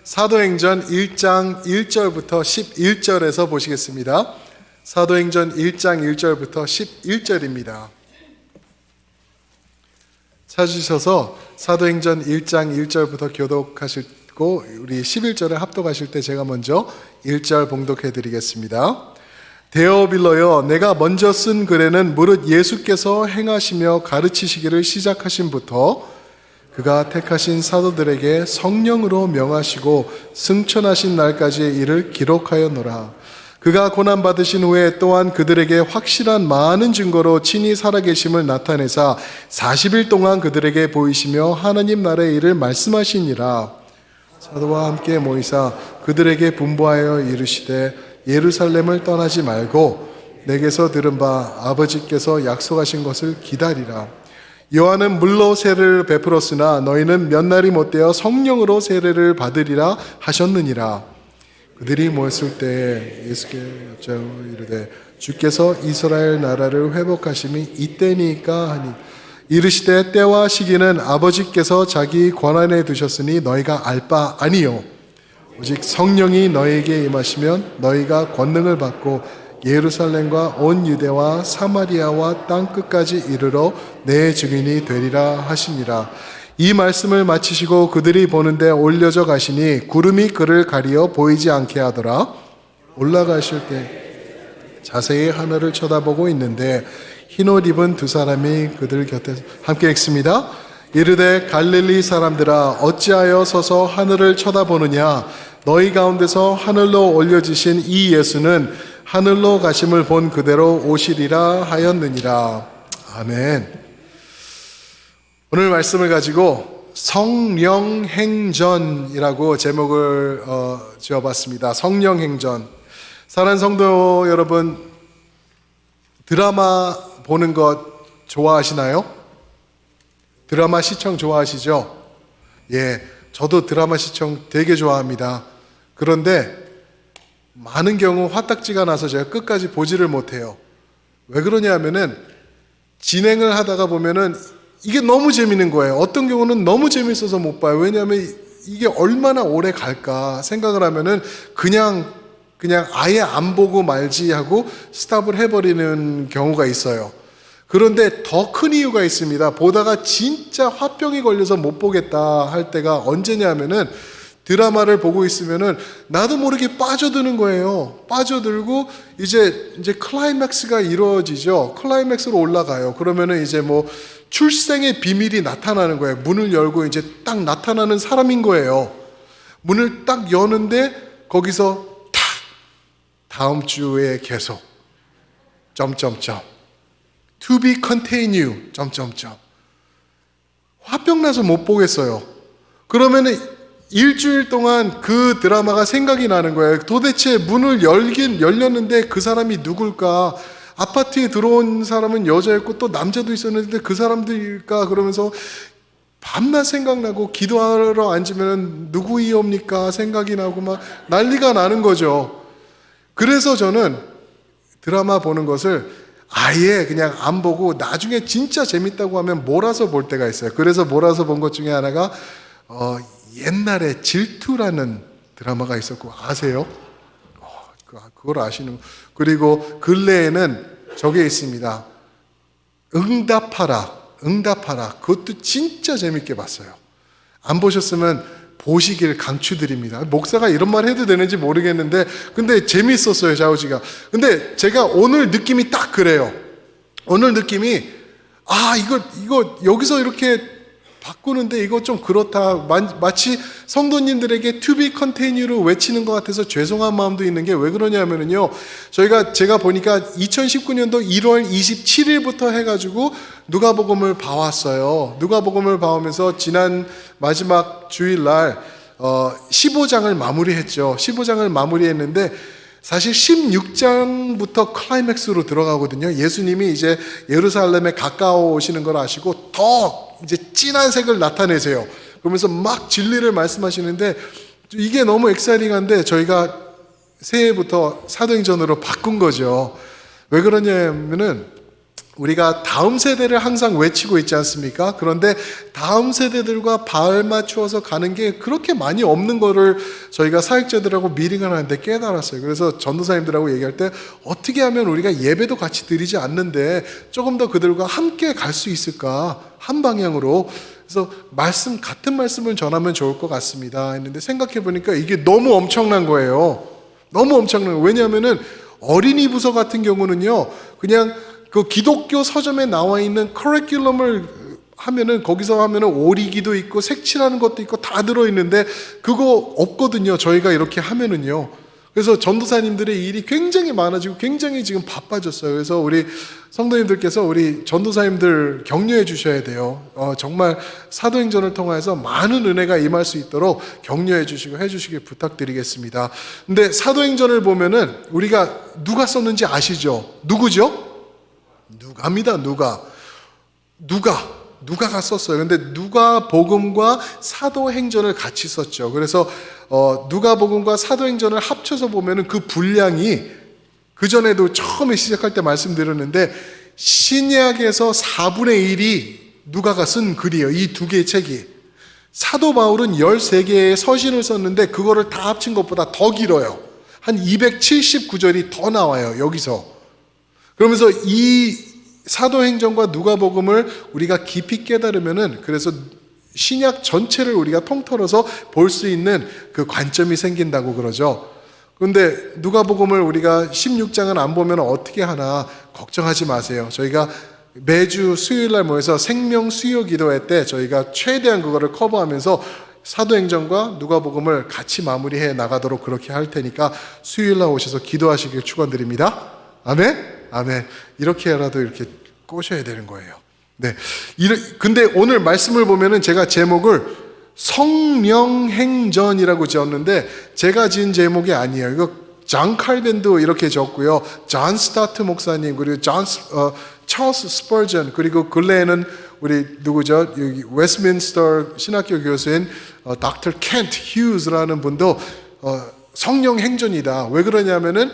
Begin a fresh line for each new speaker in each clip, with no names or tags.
사도행전 1장 1절부터 11절에서 보시겠습니다. 사도행전 1장 1절부터 11절입니다. 찾으셔서 사도행전 1장 1절부터 교독하시고 우리 11절에 합독하실 때 제가 먼저 1절 봉독해 드리겠습니다. 데오빌로여, 내가 먼저 쓴 글에는 무릇 예수께서 행하시며 가르치시기를 시작하신부터 그가 택하신 사도들에게 성령으로 명하시고 승천하신 날까지의 일을 기록하였노라. 그가 고난받으신 후에 또한 그들에게 확실한 많은 증거로 친히 살아계심을 나타내사 40일 동안 그들에게 보이시며 하나님 나라의 일을 말씀하시니라. 사도와 함께 모이사 그들에게 분부하여 이르시되 예루살렘을 떠나지 말고 내게서 들은 바 아버지께서 약속하신 것을 기다리라. 요한은 물로 세례를 베풀었으나 너희는 몇 날이 못되어 성령으로 세례를 받으리라 하셨느니라. 그들이 모였을 때 예수께 여짜고 이르되 주께서 이스라엘 나라를 회복하심이 이때니까 하니 이르시되 때와 시기는 아버지께서 자기 권한에 두셨으니 너희가 알 바 아니요 오직 성령이 너희에게 임하시면 너희가 권능을 받고 예루살렘과 온 유대와 사마리아와 땅끝까지 이르러 내 증인이 되리라 하시니라. 이 말씀을 마치시고 그들이 보는데 올려져 가시니 구름이 그를 가리어 보이지 않게 하더라. 올라가실 때 자세히 하늘을 쳐다보고 있는데 흰옷 입은 두 사람이 그들 곁에 함께 읽습니다. 이르되 갈릴리 사람들아 어찌하여 서서 하늘을 쳐다보느냐. 너희 가운데서 하늘로 올려지신 이 예수는 하늘로 가심을 본 그대로 오시리라 하였느니라. 아멘. 오늘 말씀을 가지고 성령행전이라고 제목을 지어봤습니다. 성령행전. 사랑하는 성도 여러분, 드라마 보는 것 좋아하시나요? 드라마 시청 좋아하시죠? 예, 저도 드라마 시청 되게 좋아합니다. 그런데 많은 경우 화딱지가 나서 제가 끝까지 보지를 못해요. 왜 그러냐 하면은 진행을 하다가 보면은 이게 너무 재밌는 거예요. 어떤 경우는 너무 재밌어서 못 봐요. 왜냐하면 이게 얼마나 오래 갈까 생각을 하면은 그냥 아예 안 보고 말지 하고 스탑을 해버리는 경우가 있어요. 그런데 더 큰 이유가 있습니다. 보다가 진짜 화병이 걸려서 못 보겠다 할 때가 언제냐 하면은 드라마를 보고 있으면은 나도 모르게 빠져드는 거예요. 빠져들고 이제 클라이맥스가 이루어지죠. 클라이맥스로 올라가요. 그러면은 이제 뭐 출생의 비밀이 나타나는 거예요. 문을 열고 이제 딱 나타나는 사람인 거예요. 문을 딱 여는데 거기서 탁 다음 주에 계속 to be continue 화병 나서 못 보겠어요. 그러면은 일주일 동안 그 드라마가 생각이 나는 거예요. 도대체 문을 열렸는데 그 사람이 누굴까? 아파트에 들어온 사람은 여자였고 또 남자도 있었는데 그 사람들일까? 그러면서 밤낮 생각나고 기도하러 앉으면 누구이옵니까? 생각이 나고 막 난리가 나는 거죠. 그래서 저는 드라마 보는 것을 아예 그냥 안 보고 나중에 진짜 재밌다고 하면 몰아서 볼 때가 있어요. 그래서 몰아서 본 것 중에 하나가 옛날에 질투라는 드라마가 있었고 아세요? 그걸 아시는. 그리고 근래에는 저게 있습니다. 응답하라. 그것도 진짜 재밌게 봤어요. 안 보셨으면 보시길 강추드립니다. 목사가 이런 말 해도 되는지 모르겠는데 근데 재밌었어요, 좌우지가. 근데 제가 오늘 느낌이 딱 그래요. 오늘 느낌이 이거 여기서 이렇게 바꾸는데 이거 좀 그렇다. 마치 성도님들에게 to be continue를 외치는 것 같아서 죄송한 마음도 있는 게 왜 그러냐면요. 제가 보니까 2019년도 1월 27일부터 해가지고 누가복음을 봐왔어요. 누가복음을 봐오면서 지난 마지막 주일날 15장을 마무리했죠. 15장을 마무리했는데 사실 16장부터 클라이맥스로 들어가거든요. 예수님이 이제 예루살렘에 가까워 오시는 걸 아시고 더 이제 진한 색을 나타내세요. 그러면서 막 진리를 말씀하시는데 이게 너무 엑사이팅한데 저희가 새해부터 사도행전으로 바꾼 거죠. 왜 그러냐면은 우리가 다음 세대를 항상 외치고 있지 않습니까? 그런데 다음 세대들과 발 맞추어서 가는 게 그렇게 많이 없는 거를 저희가 사역자들하고 미팅을 하는데 깨달았어요. 그래서 전도사님들하고 얘기할 때 어떻게 하면 우리가 예배도 같이 드리지 않는데 조금 더 그들과 함께 갈 수 있을까? 한 방향으로. 그래서 같은 말씀을 전하면 좋을 것 같습니다 했는데 생각해 보니까 이게 너무 엄청난 거예요. 너무 엄청난 거예요. 왜냐하면은 어린이 부서 같은 경우는요, 그냥 그 기독교 서점에 나와 있는 커리큘럼을 하면은 거기서 하면은 오리기도 있고 색칠하는 것도 있고 다 들어있는데 그거 없거든요. 저희가 이렇게 하면은요. 그래서 전도사님들의 일이 굉장히 많아지고 굉장히 지금 바빠졌어요. 그래서 우리 성도님들께서 우리 전도사님들 격려해 주셔야 돼요. 정말 사도행전을 통해서 많은 은혜가 임할 수 있도록 격려해 주시고 해 주시길 부탁드리겠습니다. 근데 사도행전을 보면은 우리가 누가 썼는지 아시죠? 누구죠? 누가입니다. 누가가 썼어요. 근데 누가복음과 사도행전을 같이 썼죠. 그래서 누가복음과 사도행전을 합쳐서 보면은 그 분량이 그 전에도 처음에 시작할 때 말씀드렸는데 신약에서 4분의 1이 누가가 쓴 글이에요. 이 두 개의 책이. 사도 바울은 13개의 서신을 썼는데 그거를 다 합친 것보다 더 길어요. 한 279절이 더 나와요. 여기서. 그러면서 이 사도행전과 누가복음을 우리가 깊이 깨달으면은 그래서 신약 전체를 우리가 통틀어서 볼 수 있는 그 관점이 생긴다고 그러죠. 그런데 누가복음을 우리가 16장은 안 보면 어떻게 하나 걱정하지 마세요. 저희가 매주 수요일날 모여서 생명 수요 기도회 때 저희가 최대한 그거를 커버하면서 사도행전과 누가복음을 같이 마무리해 나가도록 그렇게 할 테니까 수요일날 오셔서 기도하시길 축원드립니다. 아멘. 아멘. 이렇게라도 이렇게 꼬셔야 되는 거예요. 네. 근데 오늘 말씀을 보면은 제가 제목을 성령행전이라고 지었는데 제가 지은 제목이 아니에요. 이거 존 칼빈도 이렇게 적고요. 존 스타트 목사님 그리고 찰스 스퍼전 그리고 근래에는 우리 누구죠? 여기 웨스트민스터 신학교 교수인 닥터 켄트 휴즈라는 분도 성령행전이다. 왜 그러냐면은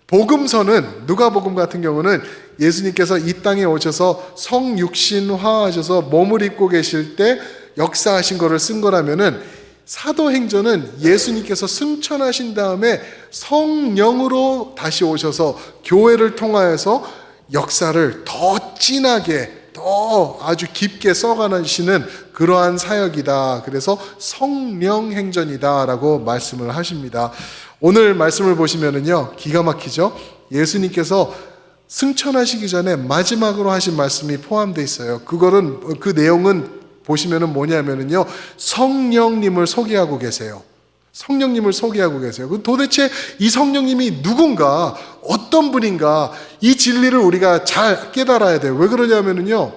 복음서는 누가복음 같은 경우는 예수님께서 이 땅에 오셔서 성육신화하셔서 몸을 입고 계실 때 역사하신 거를 쓴 거라면은 사도행전은 예수님께서 승천하신 다음에 성령으로 다시 오셔서 교회를 통하여서 역사를 더 진하게 더 아주 깊게 써가시는 그러한 사역이다. 그래서 성령행전이다 라고 말씀을 하십니다. 오늘 말씀을 보시면은요, 기가 막히죠? 예수님께서 승천하시기 전에 마지막으로 하신 말씀이 포함되어 있어요. 그 내용은 보시면은 뭐냐면은요, 성령님을 소개하고 계세요. 성령님을 소개하고 계세요. 도대체 이 성령님이 누군가, 어떤 분인가, 이 진리를 우리가 잘 깨달아야 돼요. 왜 그러냐면은요,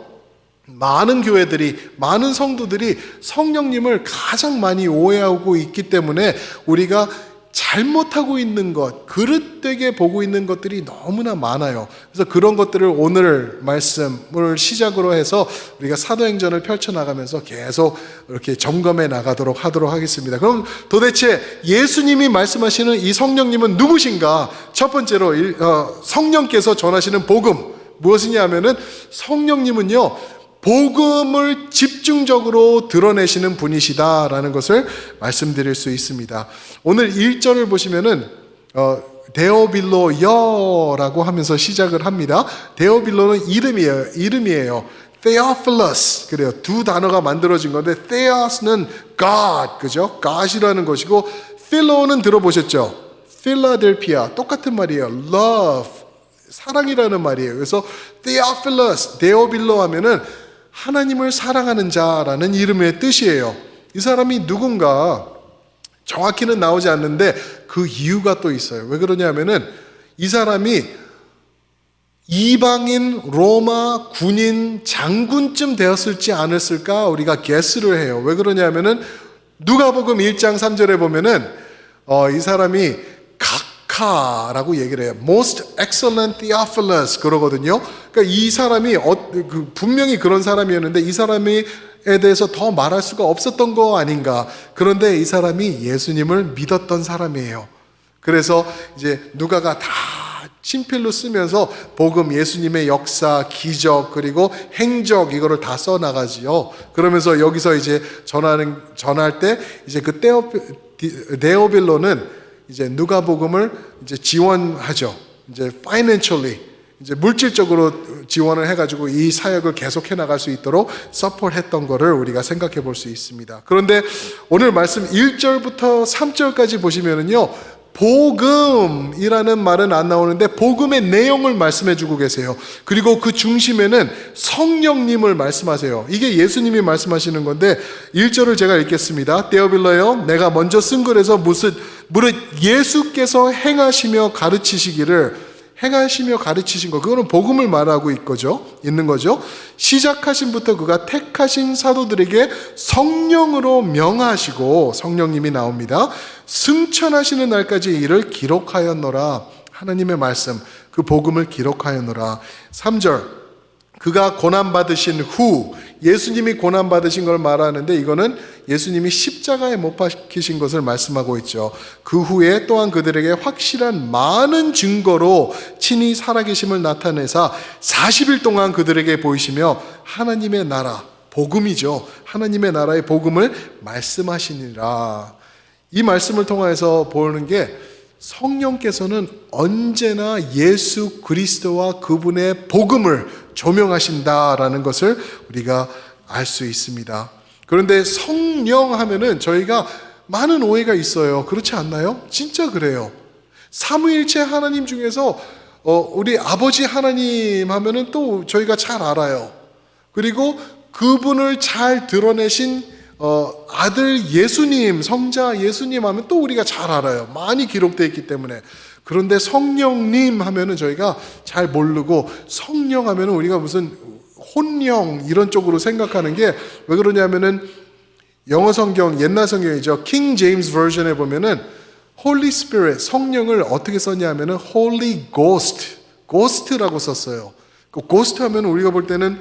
많은 교회들이, 많은 성도들이 성령님을 가장 많이 오해하고 있기 때문에 우리가 잘못하고 있는 것, 그릇되게 보고 있는 것들이 너무나 많아요. 그래서 그런 것들을 오늘 말씀을 시작으로 해서 우리가 사도행전을 펼쳐나가면서 계속 이렇게 점검해 나가도록 하도록 하겠습니다. 그럼 도대체 예수님이 말씀하시는 이 성령님은 누구신가? 첫 번째로 성령께서 전하시는 복음 무엇이냐 하면은 성령님은요, 복음을 집중적으로 드러내시는 분이시다라는 것을 말씀드릴 수 있습니다. 오늘 1절을 보시면은 데오빌로여라고 하면서 시작을 합니다. 데오빌로는 이름이에요. Theophilus. 그래요. 두 단어가 만들어진 건데 Theos는 God, 그죠? God이라는 것이고 Philo는 들어보셨죠? Philadelphia, 똑같은 말이에요. Love, 사랑이라는 말이에요. 그래서 Theophilus, 데오빌로 하면은 하나님을 사랑하는 자라는 이름의 뜻이에요. 이 사람이 누군가 정확히는 나오지 않는데 그 이유가 또 있어요. 왜 그러냐면은 이 사람이 이방인 로마 군인 장군쯤 되었을지 않았을까 우리가 게스를 해요. 왜 그러냐면은 누가복음 1장 3절에 보면은 이 사람이 각하라고 얘기를 해요. Most excellent Theophilus 그러거든요. 그러니까 이 사람이 분명히 그런 사람이었는데 이 사람에 대해서 더 말할 수가 없었던 거 아닌가. 그런데 이 사람이 예수님을 믿었던 사람이에요. 그래서 이제 누가가 다 친필로 쓰면서 복음, 예수님의 역사, 기적, 그리고 행적 이거를 다 써나가지요. 그러면서 여기서 이제 전할 때 이제 그 데오빌로는 이제 누가복음을 이제 지원하죠. 이제 financially, 이제 물질적으로 지원을 해가지고 이 사역을 계속해 나갈 수 있도록 서포트했던 거를 우리가 생각해 볼 수 있습니다. 그런데 오늘 말씀 1절부터 3절까지 보시면은요, 복음이라는 말은 안 나오는데 복음의 내용을 말씀해 주고 계세요. 그리고 그 중심에는 성령님을 말씀하세요. 이게 예수님이 말씀하시는 건데 1절을 제가 읽겠습니다. 데오빌로여, 내가 먼저 쓴 글에서 무릇 예수께서 행하시며 가르치신 거, 그거는 복음을 말하고 있는 거죠. 시작하신부터 그가 택하신 사도들에게 성령으로 명하시고, 성령님이 나옵니다. 승천하시는 날까지 이를 기록하였노라. 하나님의 말씀, 그 복음을 기록하였노라. 3절, 그가 고난받으신 후, 예수님이 고난받으신 걸 말하는데 이거는 예수님이 십자가에 못 박히신 것을 말씀하고 있죠. 그 후에 또한 그들에게 확실한 많은 증거로 친히 살아계심을 나타내사 40일 동안 그들에게 보이시며 하나님의 나라, 복음이죠. 하나님의 나라의 복음을 말씀하시니라. 이 말씀을 통해서 보는 게 성령께서는 언제나 예수 그리스도와 그분의 복음을 조명하신다라는 것을 우리가 알 수 있습니다. 그런데 성령 하면은 저희가 많은 오해가 있어요. 그렇지 않나요? 진짜 그래요. 삼위일체 하나님 중에서 우리 아버지 하나님 하면은 또 저희가 잘 알아요. 그리고 그분을 잘 드러내신 아들 예수님, 성자 예수님 하면 또 우리가 잘 알아요. 많이 기록되어 있기 때문에. 그런데 성령님 하면은 저희가 잘 모르고, 성령 하면은 우리가 무슨 혼령 이런 쪽으로 생각하는 게 왜 그러냐면은 영어 성경, 옛날 성경이죠. 킹 제임스 버전에 보면은 Holy Spirit, 성령을 어떻게 썼냐 하면은 Holy Ghost, Ghost라고 썼어요. 그 Ghost 하면은 우리가 볼 때는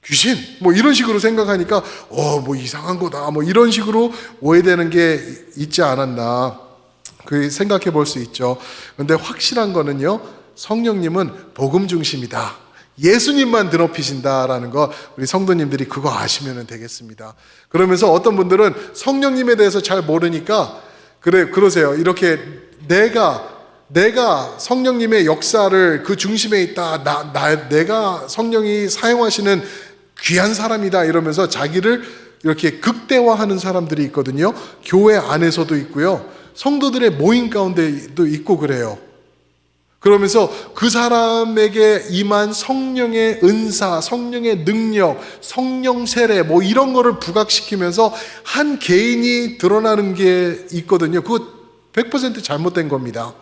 귀신 뭐 이런 식으로 생각하니까 뭐 이상한 거다 뭐 이런 식으로 오해되는 게 있지 않았나, 그 생각해 볼 수 있죠. 그런데 확실한 거는요, 성령님은 복음 중심이다, 예수님만 드높이신다라는 거 우리 성도님들이 그거 아시면 되겠습니다. 그러면서 어떤 분들은 성령님에 대해서 잘 모르니까 그러세요. 이렇게 내가 성령님의 역사를 그 중심에 있다, 내가 성령이 사용하시는 귀한 사람이다 이러면서 자기를 이렇게 극대화하는 사람들이 있거든요. 교회 안에서도 있고요, 성도들의 모임 가운데도 있고 그래요. 그러면서 그 사람에게 임한 성령의 은사, 성령의 능력, 성령 세례 뭐 이런 거를 부각시키면서 한 개인이 드러나는 게 있거든요. 그거 100% 잘못된 겁니다.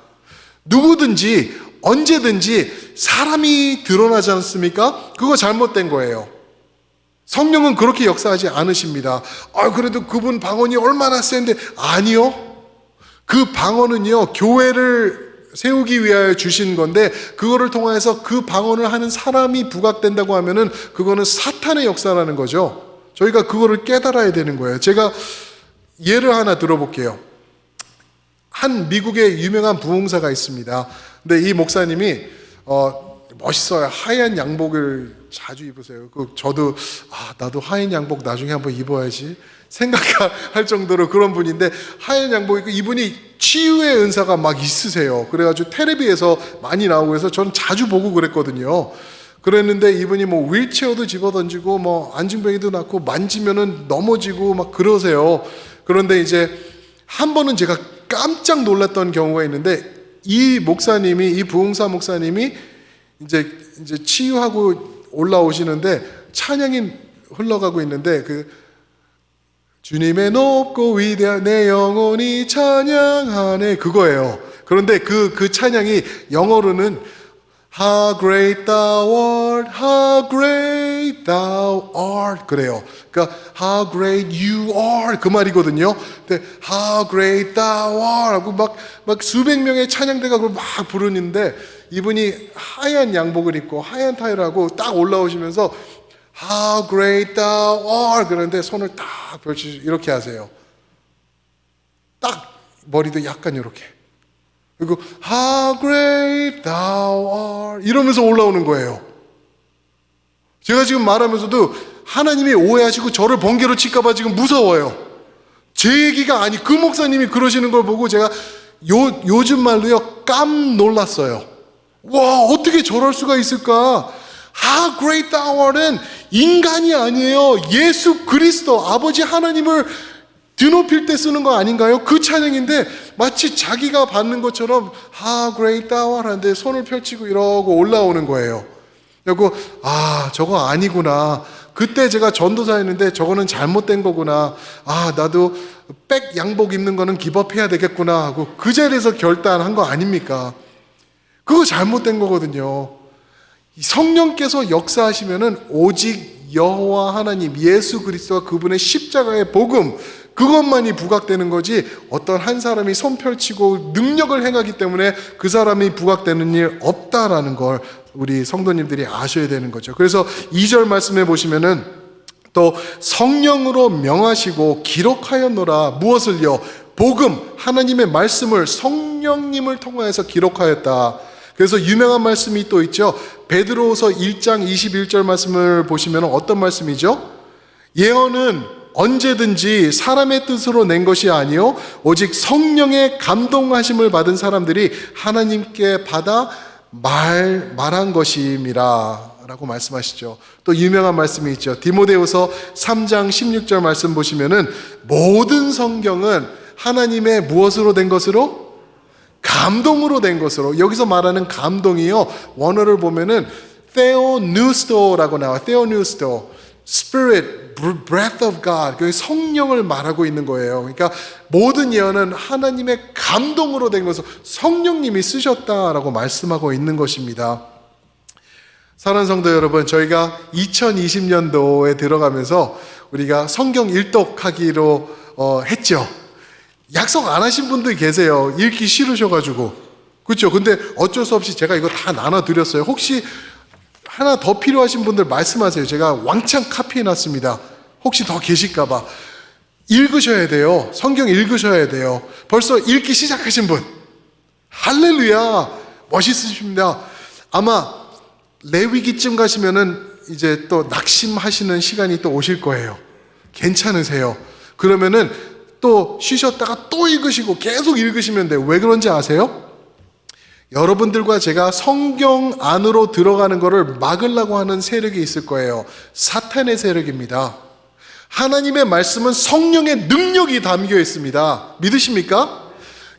누구든지 언제든지 사람이 드러나지 않습니까? 그거 잘못된 거예요. 성령은 그렇게 역사하지 않으십니다. 그래도 그분 방언이 얼마나 센데. 아니요. 그 방언은요, 교회를 세우기 위하여 주신 건데, 그거를 통해서 그 방언을 하는 사람이 부각된다고 하면은 그거는 사탄의 역사라는 거죠. 저희가 그거를 깨달아야 되는 거예요. 제가 예를 하나 들어볼게요. 한 미국의 유명한 부흥사가 있습니다. 근데 이 목사님이 멋있어요. 하얀 양복을 자주 입으세요. 저도 나도 하얀 양복 나중에 한번 입어야지 생각할 정도로 그런 분인데, 하얀 양복 입고 이분이 치유의 은사가 막 있으세요. 그래가지고 텔레비에서 많이 나오고 해서 저는 자주 보고 그랬거든요. 그랬는데 이분이 뭐 휠체어도 집어던지고 뭐 안진뱅이도 낳고 만지면은 넘어지고 막 그러세요. 그런데 이제 한 번은 제가 깜짝 놀랐던 경우가 있는데, 이 부흥사 목사님이 이제 치유하고 올라오시는데 찬양이 흘러가고 있는데, 주님의 높고 위대한 내 영혼이 찬양하네, 그거예요. 그런데 그 찬양이 영어로는 How great thou art, how great thou art 그래요. 그러니까 How great you are 그 말이거든요. 근데 How great thou are 하고 막 수백 명의 찬양대가 그걸 막 부르는데, 이분이 하얀 양복을 입고 하얀 타이를 하고 딱 올라오시면서 How great thou art 그러는데 손을 딱 펼치시 이렇게 하세요. 딱 머리도 약간 이렇게. 그리고 How great thou art 이러면서 올라오는 거예요. 제가 지금 말하면서도 하나님이 오해하시고 저를 번개로 칠까봐 지금 무서워요. 제 얘기가 아니, 그 목사님이 그러시는 걸 보고 제가 요즘 말로요, 깜 놀랐어요. 와, 어떻게 저럴 수가 있을까? How great thou art은 인간이 아니에요. 예수 그리스도 아버지 하나님을 드높일 때 쓰는 거 아닌가요? 그 찬양인데 마치 자기가 받는 것처럼 How great thou art 하는데 손을 펼치고 이러고 올라오는 거예요. 그리고 저거 아니구나. 그때 제가 전도사였는데 저거는 잘못된 거구나. 나도 백 양복 입는 거는 기법해야 되겠구나 하고 그 자리에서 결단한 거 아닙니까? 그거 잘못된 거거든요. 성령께서 역사하시면은 오직 여호와 하나님 예수 그리스도와 그분의 십자가의 복음, 그것만이 부각되는 거지 어떤 한 사람이 손 펼치고 능력을 행하기 때문에 그 사람이 부각되는 일 없다라는 걸 우리 성도님들이 아셔야 되는 거죠. 그래서 2절 말씀해 보시면은 또 성령으로 명하시고 기록하였노라. 무엇을요? 복음, 하나님의 말씀을 성령님을 통하여서 기록하였다. 그래서 유명한 말씀이 또 있죠. 베드로후서 1장 21절 말씀을 보시면 어떤 말씀이죠? 예언은 언제든지 사람의 뜻으로 낸 것이 아니요 오직 성령의 감동하심을 받은 사람들이 하나님께 받아 말한 것임이라 라고 말씀하시죠. 또 유명한 말씀이 있죠. 디모데후서 3장 16절 말씀 보시면은 모든 성경은 하나님의 무엇으로 된 것으로? 감동으로 된 것으로. 여기서 말하는 감동이요, 원어를 보면은 theopneus토라고 나와. theopneus토, Spirit, breath of God, 그 성령을 말하고 있는 거예요. 그러니까 모든 예언은 하나님의 감동으로 된 것을 성령님이 쓰셨다라고 말씀하고 있는 것입니다. 사랑하는 성도 여러분, 저희가 2020년도에 들어가면서 우리가 성경 일독하기로 했죠. 약속 안 하신 분들 계세요. 읽기 싫으셔가지고. 그렇죠? 근데 어쩔 수 없이 제가 이거 다 나눠드렸어요. 혹시 하나 더 필요하신 분들 말씀하세요. 제가 왕창 카피해놨습니다. 혹시 더 계실까봐. 읽으셔야 돼요. 성경 읽으셔야 돼요. 벌써 읽기 시작하신 분, 할렐루야, 멋있으십니다. 아마 레위기쯤 가시면은 이제 또 낙심하시는 시간이 또 오실 거예요. 괜찮으세요? 그러면은 또 쉬셨다가 또 읽으시고 계속 읽으시면 돼요. 왜 그런지 아세요? 여러분들과 제가 성경 안으로 들어가는 것을 막으려고 하는 세력이 있을 거예요. 사탄의 세력입니다. 하나님의 말씀은 성령의 능력이 담겨 있습니다. 믿으십니까?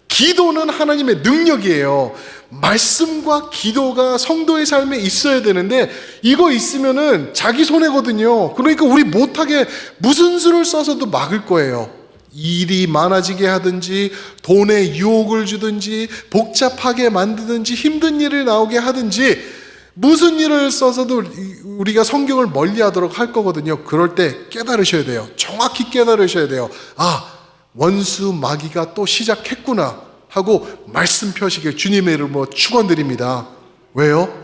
기도는 하나님의 능력이에요. 말씀과 기도가 성도의 삶에 있어야 되는데 이거 있으면은 자기 손해거든요. 그러니까 우리 못하게 무슨 수를 써서도 막을 거예요. 일이 많아지게 하든지 돈에 유혹을 주든지 복잡하게 만드든지 힘든 일을 나오게 하든지 무슨 일을 써서도 우리가 성경을 멀리하도록 할 거거든요. 그럴 때 깨달으셔야 돼요. 정확히 깨달으셔야 돼요. 원수 마귀가 또 시작했구나 하고 말씀 펴시길 주님의 이름으로 축원드립니다. 왜요?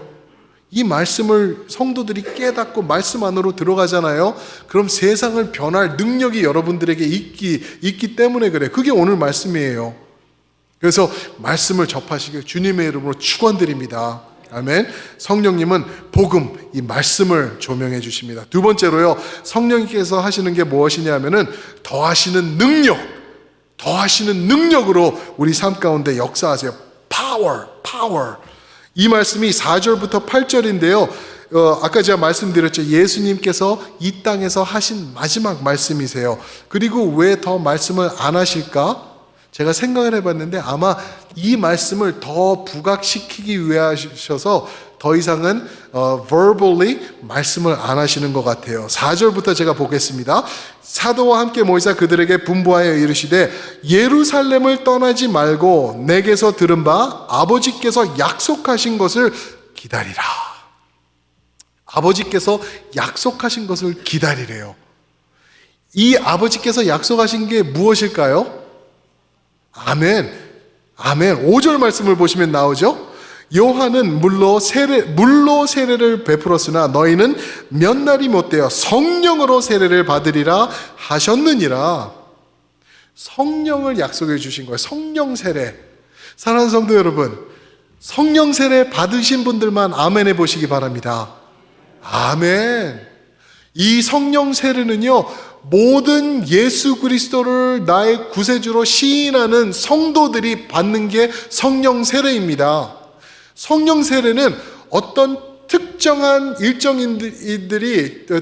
이 말씀을 성도들이 깨닫고 말씀 안으로 들어가잖아요. 그럼 세상을 변할 능력이 여러분들에게 있기 때문에 그래. 그게 오늘 말씀이에요. 그래서 말씀을 접하시길 주님의 이름으로 축원드립니다. 아멘. 성령님은 복음, 이 말씀을 조명해 주십니다. 두 번째로요, 성령님께서 하시는 게 무엇이냐면은 더하시는 능력으로 우리 삶 가운데 역사하세요. power. 이 말씀이 4절부터 8절인데요. 아까 제가 말씀드렸죠. 예수님께서 이 땅에서 하신 마지막 말씀이세요. 그리고 왜 더 말씀을 안 하실까? 제가 생각을 해봤는데 아마 이 말씀을 더 부각시키기 위해 하셔서 더 이상은 verbally 말씀을 안 하시는 것 같아요. 4절부터 제가 보겠습니다. 사도와 함께 모이사 그들에게 분부하여 이르시되 예루살렘을 떠나지 말고 내게서 들은 바 아버지께서 약속하신 것을 기다리라. 아버지께서 약속하신 것을 기다리래요. 이 아버지께서 약속하신 게 무엇일까요? 아멘. 5절 말씀을 보시면 나오죠. 요한은 물로 세례를 베풀었으나 너희는 몇 날이 못되어 성령으로 세례를 받으리라 하셨느니라. 성령을 약속해 주신 거예요. 성령 세례. 사랑하는 성도 여러분, 성령 세례 받으신 분들만 아멘 해보시기 바랍니다. 아멘. 이 성령 세례는요, 모든 예수 그리스도를 나의 구세주로 시인하는 성도들이 받는 게 성령 세례입니다. 성령 세례는 어떤 특정한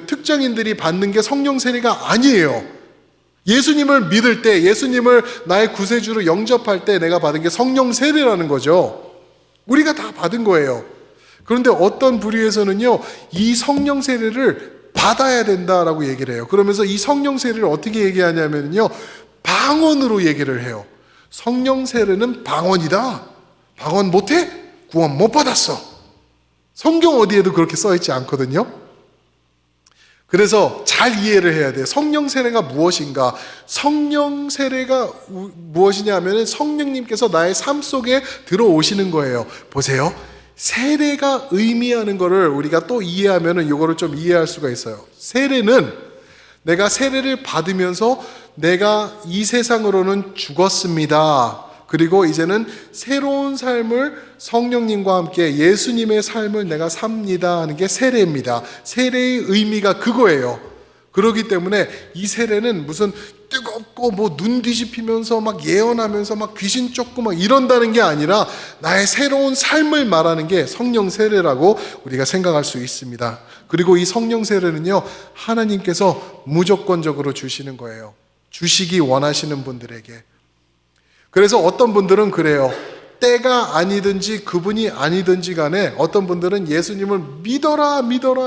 특정인들이 받는 게 성령 세례가 아니에요. 예수님을 믿을 때, 예수님을 나의 구세주로 영접할 때 내가 받은 게 성령 세례라는 거죠. 우리가 다 받은 거예요. 그런데 어떤 부류에서는요, 이 성령 세례를 받아야 된다라고 얘기를 해요. 그러면서 이 성령 세례를 어떻게 얘기하냐면요, 방언으로 얘기를 해요. 성령 세례는 방언이다. 방언 못해? 구원 못 받았어. 성경 어디에도 그렇게 써있지 않거든요. 그래서 잘 이해를 해야 돼요. 성령 세례가 무엇인가? 성령 세례가 무엇이냐 하면 성령님께서 나의 삶 속에 들어오시는 거예요. 보세요. 세례가 의미하는 거를 우리가 또 이해하면 이거를 좀 이해할 수가 있어요. 세례는 내가 세례를 받으면서 내가 이 세상으로는 죽었습니다. 그리고 이제는 새로운 삶을 성령님과 함께 예수님의 삶을 내가 삽니다 하는 게 세례입니다. 세례의 의미가 그거예요. 그렇기 때문에 이 세례는 무슨 뜨겁고 뭐 눈 뒤집히면서 막 예언하면서 막 귀신 쫓고 막 이런다는 게 아니라 나의 새로운 삶을 말하는 게 성령 세례라고 우리가 생각할 수 있습니다. 그리고 이 성령 세례는요, 하나님께서 무조건적으로 주시는 거예요. 주시기 원하시는 분들에게. 그래서 어떤 분들은 그래요. 때가 아니든지 그분이 아니든지 간에 어떤 분들은 예수님을 믿어라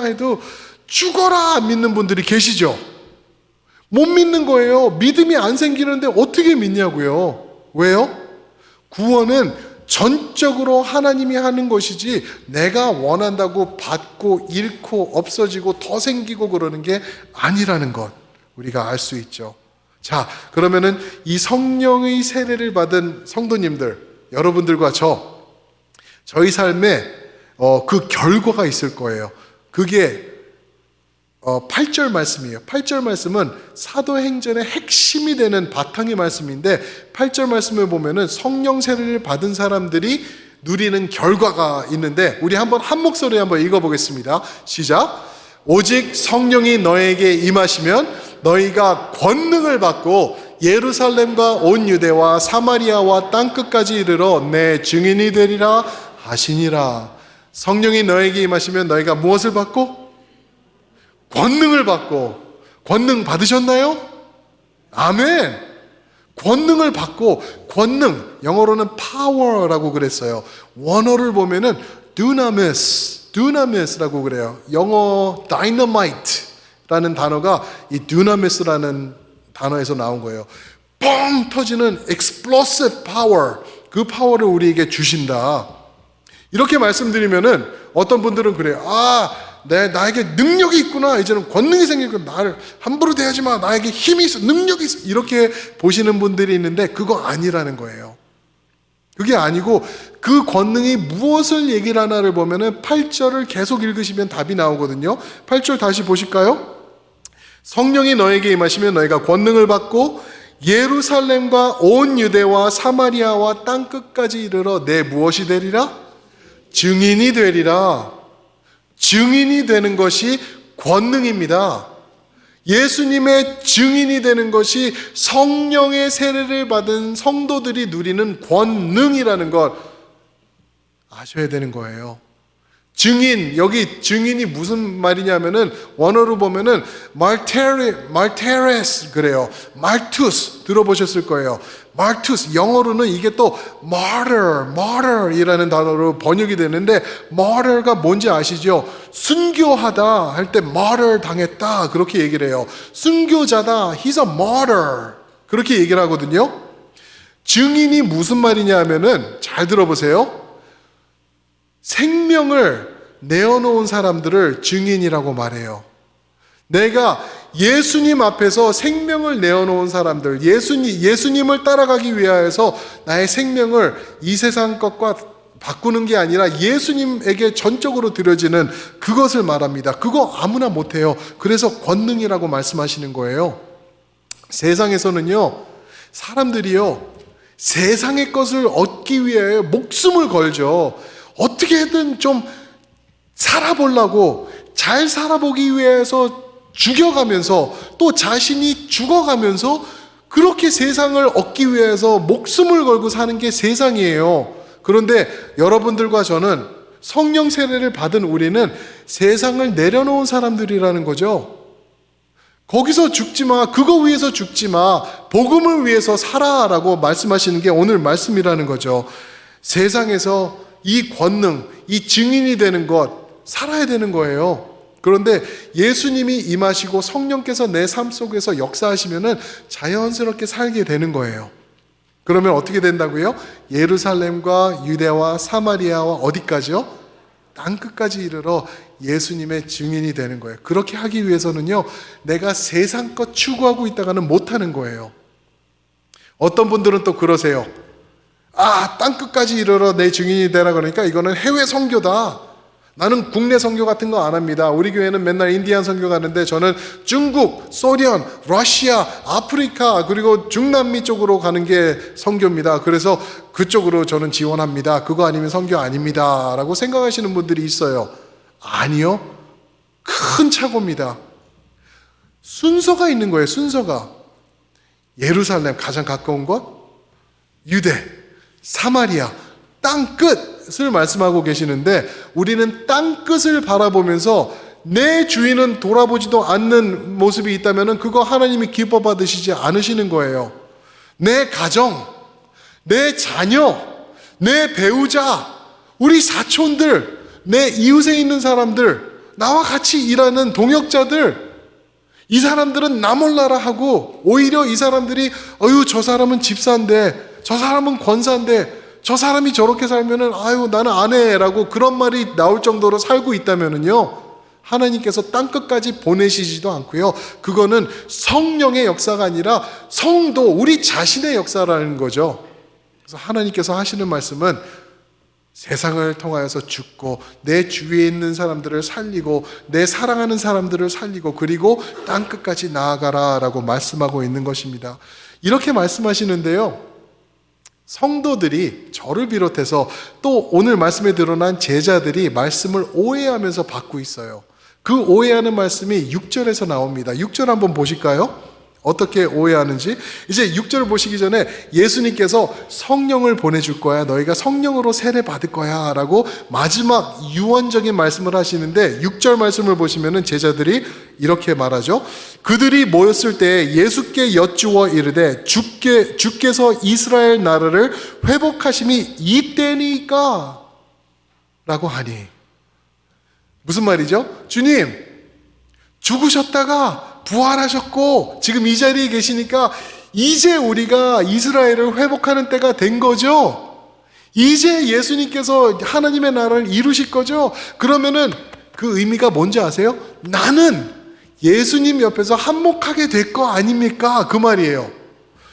해도 죽어라 안 믿는 분들이 계시죠. 못 믿는 거예요. 믿음이 안 생기는데 어떻게 믿냐고요. 왜요? 구원은 전적으로 하나님이 하는 것이지 내가 원한다고 받고 잃고 없어지고 더 생기고 그러는 게 아니라는 것 우리가 알 수 있죠. 자, 그러면은 이 성령의 세례를 받은 성도님들, 여러분들과 저희 삶에 그 결과가 있을 거예요. 그게 8절 말씀이에요. 8절 말씀은 사도행전의 핵심이 되는 바탕의 말씀인데 8절 말씀을 보면은 성령 세례를 받은 사람들이 누리는 결과가 있는데 우리 한번 한 목소리에 한번 읽어보겠습니다. 시작. 오직 성령이 너에게 임하시면 너희가 권능을 받고 예루살렘과 온 유대와 사마리아와 땅끝까지 이르러 내 증인이 되리라 하시니라. 성령이 너에게 임하시면 너희가 무엇을 받고? 권능을 받고. 권능 받으셨나요? 아멘. 권능을 받고, 권능, 영어로는 power라고 그랬어요. 원어를 보면은 dunamis라고 그래요. 영어 dynamite라는 단어가 이 dunamis라는 단어에서 나온 거예요. 뻥 터지는 explosive power, 그 파워를 우리에게 주신다. 이렇게 말씀드리면은 어떤 분들은 그래요. 나에게 능력이 있구나. 이제는 권능이 생기고 나를 함부로 대하지 마. 나에게 힘이 있어. 능력이 있어. 이렇게 보시는 분들이 있는데 그거 아니라는 거예요. 그게 아니고 그 권능이 무엇을 얘기를 하나를 보면은 8절을 계속 읽으시면 답이 나오거든요. 8절 다시 보실까요? 성령이 너에게 임하시면 너희가 권능을 받고 예루살렘과 온 유대와 사마리아와 땅끝까지 이르러 내 무엇이 되리라? 증인이 되리라. 증인이 되는 것이 권능입니다. 예수님의 증인이 되는 것이 성령의 세례를 받은 성도들이 누리는 권능이라는 것 아셔야 되는 거예요. 증인, 여기 증인이 무슨 말이냐면은 원어로 보면은 말테레스 그래요. 말투스 들어보셨을 거예요. 말투스 영어로는 이게 또 martyr이라는 단어로 번역이 되는데 martyr가 뭔지 아시죠? 순교하다 할 때 martyr 당했다 그렇게 얘기를 해요. 순교자다, he's a martyr 그렇게 얘기를 하거든요. 증인이 무슨 말이냐 하면은 잘 들어보세요. 생명을 내어놓은 사람들을 증인이라고 말해요. 내가 예수님 앞에서 생명을 내어놓은 사람들, 예수님을 따라가기 위하여서 나의 생명을 이 세상 것과 바꾸는 게 아니라 예수님에게 전적으로 드려지는 그것을 말합니다. 그거 아무나 못해요. 그래서 권능이라고 말씀하시는 거예요. 세상에서는요, 사람들이요, 세상의 것을 얻기 위해 목숨을 걸죠. 어떻게든 좀 살아보려고, 잘 살아보기 위해서 죽여가면서 또 자신이 죽어가면서 그렇게 세상을 얻기 위해서 목숨을 걸고 사는 게 세상이에요. 그런데 여러분들과 저는 성령 세례를 받은 우리는 세상을 내려놓은 사람들이라는 거죠. 거기서 죽지 마, 그거 위해서 죽지 마, 복음을 위해서 살아라고 말씀하시는 게 오늘 말씀이라는 거죠. 세상에서 이 권능, 이 증인이 되는 것 살아야 되는 거예요. 그런데 예수님이 임하시고 성령께서 내 삶 속에서 역사하시면은 자연스럽게 살게 되는 거예요. 그러면 어떻게 된다고요? 예루살렘과 유대와 사마리아와 어디까지요? 땅끝까지 이르러 예수님의 증인이 되는 거예요. 그렇게 하기 위해서는요, 내가 세상 것 추구하고 있다가는 못하는 거예요. 어떤 분들은 또 그러세요. 땅끝까지 이르러 내 증인이 되라 그러니까 이거는 해외 선교다. 나는 국내 선교 같은 거 안 합니다. 우리 교회는 맨날 인디안 선교 가는데 저는 중국, 소련, 러시아, 아프리카 그리고 중남미 쪽으로 가는 게 선교입니다. 그래서 그쪽으로 저는 지원합니다. 그거 아니면 선교 아닙니다 라고 생각하시는 분들이 있어요. 아니요, 큰 착오입니다. 순서가 있는 거예요. 순서가. 예루살렘 가장 가까운 곳, 유대, 사마리아, 땅끝을 말씀하고 계시는데 우리는 땅끝을 바라보면서 내 주인은 돌아보지도 않는 모습이 있다면 그거 하나님이 기뻐 받으시지 않으시는 거예요. 내 가정, 내 자녀, 내 배우자, 우리 사촌들, 내 이웃에 있는 사람들, 나와 같이 일하는 동역자들, 이 사람들은 나 몰라라 하고 오히려 이 사람들이 저 사람은 집사인데, 저 사람은 권사인데, 저 사람이 저렇게 살면은 나는 안 해라고 그런 말이 나올 정도로 살고 있다면은요, 하나님께서 땅끝까지 보내시지도 않고요, 그거는 성령의 역사가 아니라 성도, 우리 자신의 역사라는 거죠. 그래서 하나님께서 하시는 말씀은 세상을 통하여서 죽고 내 주위에 있는 사람들을 살리고 내 사랑하는 사람들을 살리고 그리고 땅끝까지 나아가라 라고 말씀하고 있는 것입니다. 이렇게 말씀하시는데요, 성도들이 저를 비롯해서 또 오늘 말씀에 드러난 제자들이 말씀을 오해하면서 받고 있어요. 그 오해하는 말씀이 6절에서 나옵니다. 6절 한번 보실까요? 어떻게 오해하는지. 이제 6절 보시기 전에 예수님께서 성령을 보내줄 거야, 너희가 성령으로 세례 받을 거야 라고 마지막 유언적인 말씀을 하시는데 6절 말씀을 보시면은 제자들이 이렇게 말하죠. 그들이 모였을 때 예수께 여쭈어 이르되 주께서 이스라엘 나라를 회복하심이 이때니까 라고 하니, 무슨 말이죠? 주님 죽으셨다가 부활하셨고 지금 이 자리에 계시니까 이제 우리가 이스라엘을 회복하는 때가 된 거죠. 이제 예수님께서 하나님의 나라를 이루실 거죠. 그러면은 그 의미가 뭔지 아세요? 나는 예수님 옆에서 한몫하게 될 거 아닙니까? 그 말이에요.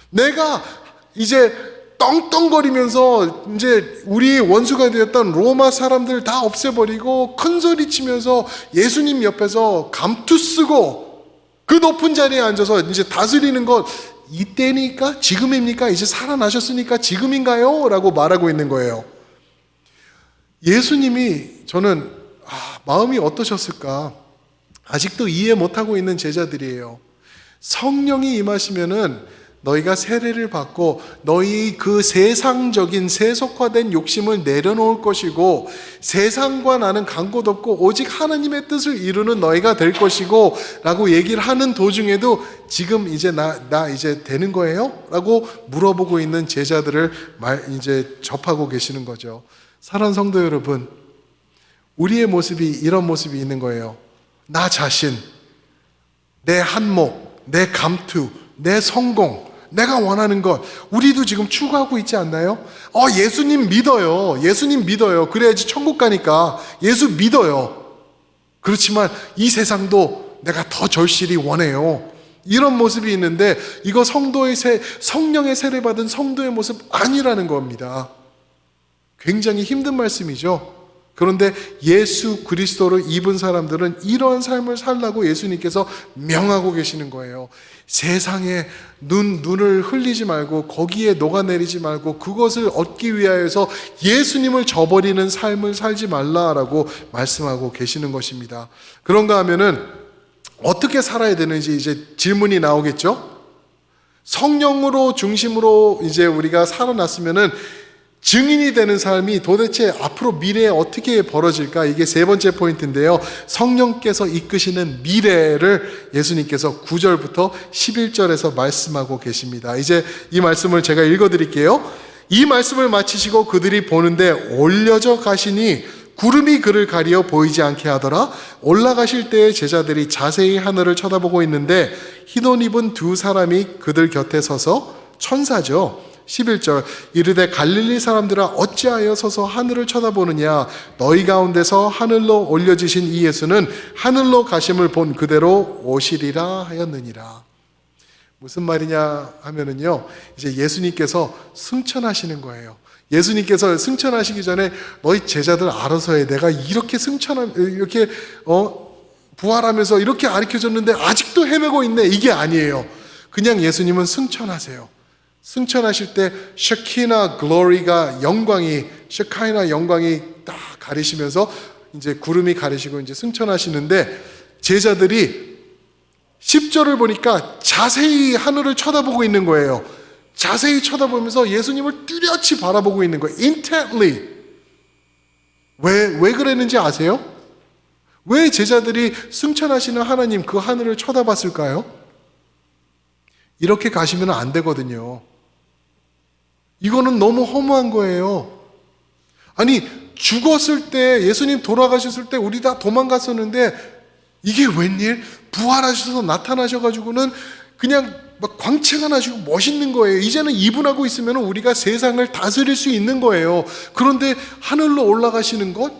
내가 이제 떵떵거리면서 이제 우리 원수가 되었던 로마 사람들 다 없애버리고 큰 소리 치면서 예수님 옆에서 감투 쓰고 그 높은 자리에 앉아서 이제 다스리는 것 이때니까? 지금입니까? 이제 살아나셨으니까 지금인가요? 라고 말하고 있는 거예요. 예수님이 저는 마음이 어떠셨을까? 아직도 이해 못하고 있는 제자들이에요. 성령이 임하시면은 너희가 세례를 받고 너희 그 세상적인 세속화된 욕심을 내려놓을 것이고 세상과 나는 간 곳 없고 오직 하나님의 뜻을 이루는 너희가 될 것이고 라고 얘기를 하는 도중에도 지금 이제 나 이제 되는 거예요? 라고 물어보고 있는 제자들을 이제 접하고 계시는 거죠. 사랑하는 성도 여러분, 우리의 모습이 이런 모습이 있는 거예요. 나 자신, 내 한몫, 내 감투, 내 성공, 내가 원하는 것, 우리도 지금 추구하고 있지 않나요? 예수님 믿어요. 예수님 믿어요. 그래야지 천국 가니까. 예수 믿어요. 그렇지만 이 세상도 내가 더 절실히 원해요. 이런 모습이 있는데 이거 성령의 세례 받은 성도의 모습 아니라는 겁니다. 굉장히 힘든 말씀이죠. 그런데 예수 그리스도를 입은 사람들은 이러한 삶을 살라고 예수님께서 명하고 계시는 거예요. 세상에 눈을 흘리지 말고 거기에 녹아내리지 말고 그것을 얻기 위하여서 예수님을 저버리는 삶을 살지 말라라고 말씀하고 계시는 것입니다. 그런가 하면은 어떻게 살아야 되는지 이제 질문이 나오겠죠? 성령으로 중심으로 이제 우리가 살아났으면은 증인이 되는 삶이 도대체 앞으로 미래에 어떻게 벌어질까? 이게 세 번째 포인트인데요. 성령께서 이끄시는 미래를 예수님께서 9절부터 11절에서 말씀하고 계십니다. 이제 이 말씀을 제가 읽어드릴게요. 이 말씀을 마치시고 그들이 보는데 올려져 가시니 구름이 그를 가리어 보이지 않게 하더라. 올라가실 때에 제자들이 자세히 하늘을 쳐다보고 있는데 흰옷 입은 두 사람이 그들 곁에 서서 천사죠. 11절 이르되 갈릴리 사람들아 어찌하여 서서 하늘을 쳐다보느냐 너희 가운데서 하늘로 올려지신 이 예수는 하늘로 가심을 본 그대로 오시리라 하였느니라. 무슨 말이냐 하면은요, 이제 예수님께서 승천하시는 거예요. 예수님께서 승천하시기 전에 너희 제자들 알아서 해. 내가 이렇게 이렇게 부활하면서 이렇게 가르쳐줬는데 아직도 헤매고 있네. 이게 아니에요. 그냥 예수님은 승천하세요. 승천하실 때 셔키나 글로리가 셔카이나 영광이 딱 가리시면서 이제 구름이 가리시고 이제 승천하시는데 제자들이 10절을 보니까 자세히 하늘을 쳐다보고 있는 거예요. 자세히 쳐다보면서 예수님을 뚜렷이 바라보고 있는 거예요. Intently. 왜 그랬는지 아세요? 왜 제자들이 승천하시는 하나님 그 하늘을 쳐다봤을까요? 이렇게 가시면 안 되거든요. 이거는 너무 허무한 거예요. 아니, 죽었을 때, 예수님 돌아가셨을 때 우리 다 도망갔었는데 이게 웬일? 부활하셔서 나타나셔가지고는 그냥 막 광채가 나시고 멋있는 거예요. 이제는 이분하고 있으면 우리가 세상을 다스릴 수 있는 거예요. 그런데 하늘로 올라가시는 것?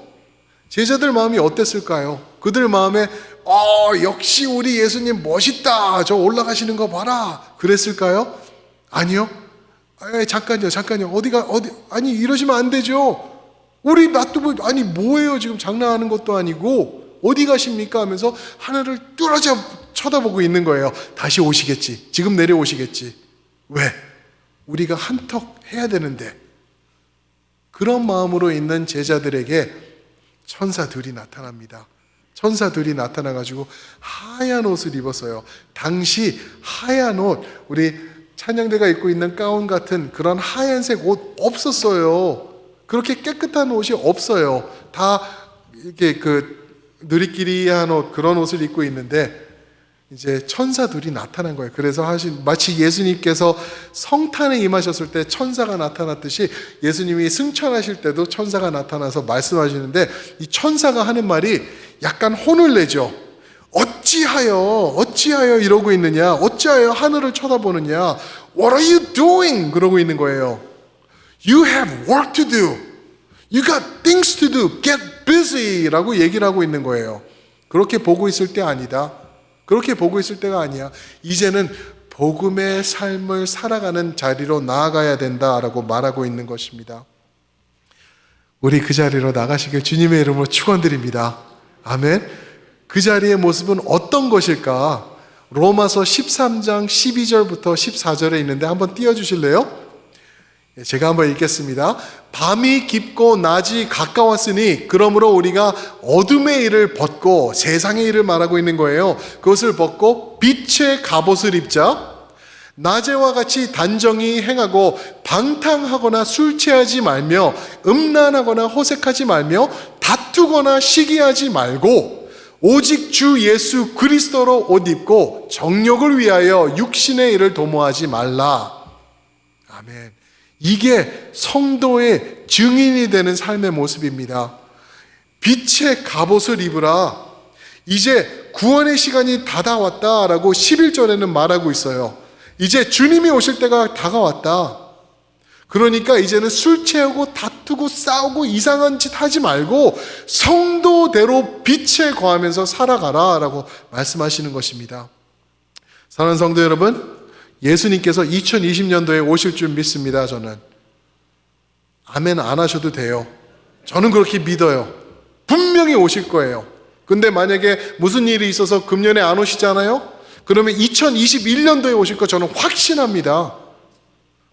제자들 마음이 어땠을까요? 그들 마음에 역시 우리 예수님 멋있다. 저 올라가시는 거 봐라. 그랬을까요? 아니요. 잠깐요. 아니 이러시면 안 되죠. 우리 놔두고 아니 뭐예요? 지금 장난하는 것도 아니고 어디 가십니까? 하면서 하늘을 뚫어져 쳐다보고 있는 거예요. 다시 오시겠지. 지금 내려오시겠지. 왜? 우리가 한턱 해야 되는데. 그런 마음으로 있는 제자들에게 천사 둘이 나타납니다. 천사 둘이 나타나가지고 하얀 옷을 입었어요. 당시 하얀 옷, 우리 찬양대가 입고 있는 가운 같은 그런 하얀색 옷 없었어요. 그렇게 깨끗한 옷이 없어요. 다 이렇게 느리끼리한 옷, 그런 옷을 입고 있는데 이제 천사 둘이 나타난 거예요. 그래서 마치 예수님께서 성탄에 임하셨을 때 천사가 나타났듯이 예수님이 승천하실 때도 천사가 나타나서 말씀하시는데 이 천사가 하는 말이 약간 혼을 내죠. 어찌하여 이러고 있느냐? 어찌하여 하늘을 쳐다보느냐? What are you doing? 그러고 있는 거예요. You have work to do. You got things to do. Get busy. 라고 얘기를 하고 있는 거예요. 그렇게 보고 있을 때 아니다. 그렇게 보고 있을 때가 아니야. 이제는 복음의 삶을 살아가는 자리로 나아가야 된다라고 말하고 있는 것입니다. 우리 그 자리로 나가시길 주님의 이름으로 축원드립니다. 아멘. 그 자리의 모습은 어떤 것일까? 로마서 13장 12절부터 14절에 있는데 한번 띄워주실래요? 제가 한번 읽겠습니다. 밤이 깊고 낮이 가까웠으니 그러므로 우리가 어둠의 일을 벗고 세상의 일을 말하고 있는 거예요. 그것을 벗고 빛의 갑옷을 입자. 낮에와 같이 단정히 행하고 방탕하거나 술 취하지 말며 음란하거나 호색하지 말며 다투거나 시기하지 말고 오직 주 예수 그리스도로 옷 입고 정욕을 위하여 육신의 일을 도모하지 말라. 아멘. 이게 성도의 증인이 되는 삶의 모습입니다. 빛의 갑옷을 입으라. 이제 구원의 시간이 다가왔다라고 11절에는 말하고 있어요. 이제 주님이 오실 때가 다가왔다. 그러니까 이제는 술 취하고 다투고 싸우고 이상한 짓 하지 말고 성도대로 빛에 거하면서 살아가라 라고 말씀하시는 것입니다. 사랑하는 성도 여러분, 예수님께서 2020년도에 오실 줄 믿습니다. 저는 아멘 안 하셔도 돼요. 저는 그렇게 믿어요. 분명히 오실 거예요. 근데 만약에 무슨 일이 있어서 금년에 안 오시잖아요? 그러면 2021년도에 오실 거 저는 확신합니다.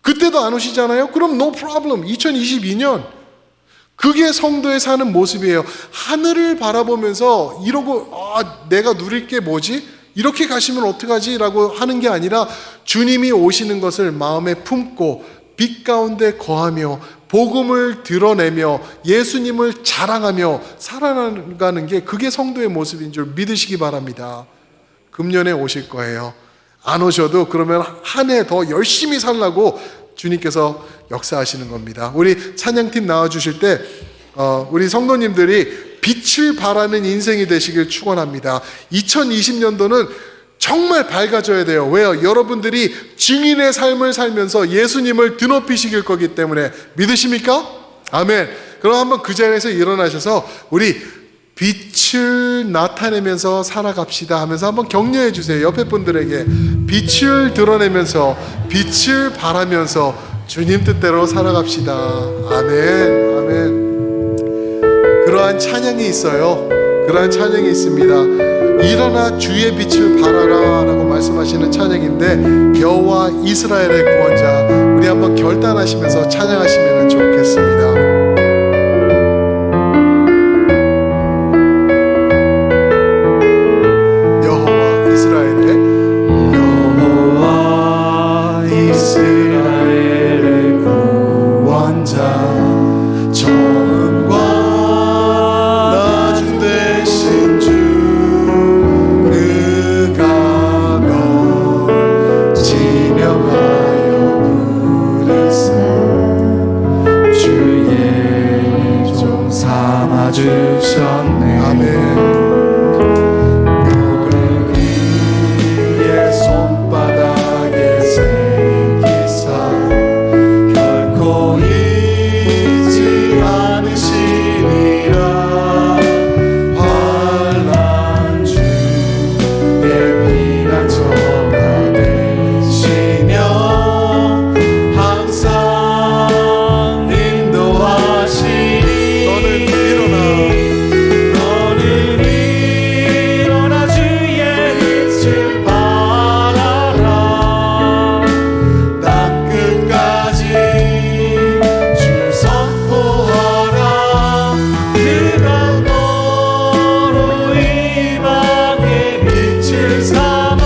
그때도 안 오시잖아요? 그럼 no problem. 2022년. 그게 성도의 사는 모습이에요. 하늘을 바라보면서 이러고 내가 누릴 게 뭐지? 이렇게 가시면 어떡하지? 라고 하는 게 아니라 주님이 오시는 것을 마음에 품고 빛 가운데 거하며 복음을 드러내며 예수님을 자랑하며 살아가는 게 그게 성도의 모습인 줄 믿으시기 바랍니다. 금년에 오실 거예요. 안 오셔도 그러면 한 해 더 열심히 살라고 주님께서 역사하시는 겁니다. 우리 찬양팀 나와주실 때 우리 성도님들이 빛을 발하는 인생이 되시길 축원합니다. 2020년도는 정말 밝아져야 돼요. 왜요? 여러분들이 증인의 삶을 살면서 예수님을 드높이시길 거기 때문에. 믿으십니까? 아멘. 그럼 한번 그 자리에서 일어나셔서 우리 빛을 나타내면서 살아갑시다 하면서 한번 격려해 주세요. 옆에 분들에게 빛을 드러내면서 빛을 발하면서 주님 뜻대로 살아갑시다. 아멘. 아멘. 그러한 찬양이 있어요. 그러한 찬양이 있습니다. 일어나 주의 빛을 발하라 라고 말씀하시는 찬양인데, 여호와 이스라엘의 구원자, 우리 한번 결단하시면서 찬양하시면 좋겠습니다.
주셨네.
아멘.
그의 손바닥에 새기사 결코 잊지 않으시리라. 환난 중에 피난처가 되시며 항상 인도하시리.
너는 일어나
주의 빛을 발하라. 땅끝까지 주 선포하라. 그가 너로 이방의 빛을 삼아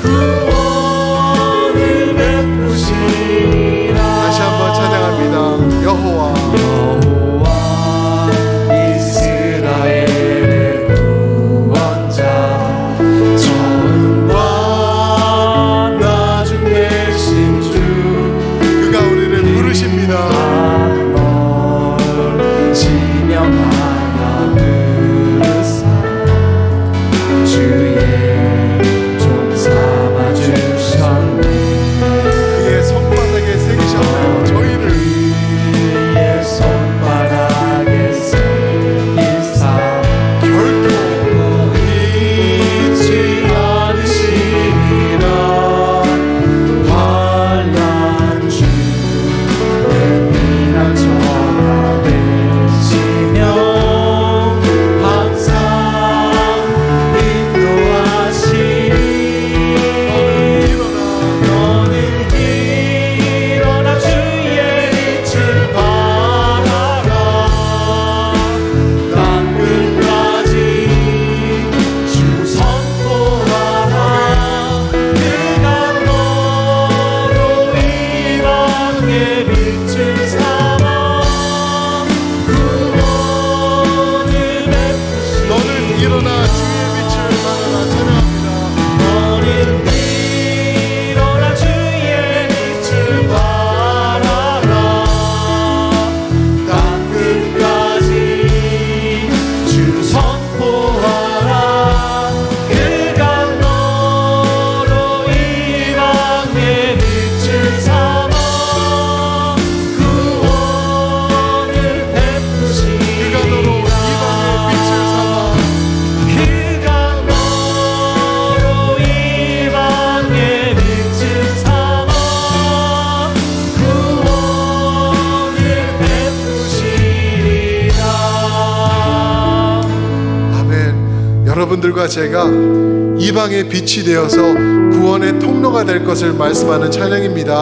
구원을 베푸시리라.
다시 한번 찬양합니다. 여호와
이스라엘의 구원자, 처음과 나중 되신 주,
그가 우리를 부르십니다.
널 지명하여 부르사 주의 종 삼아 주셨네.
그의 손바닥에 새기셨나요? 저희를
그의 손바닥에 새기사
결코
잊지 않으시리라. 환난 중에
여러분들과 제가 이방의 빛이 되어서 구원의 통로가 될 것을 말씀하는 찬양입니다.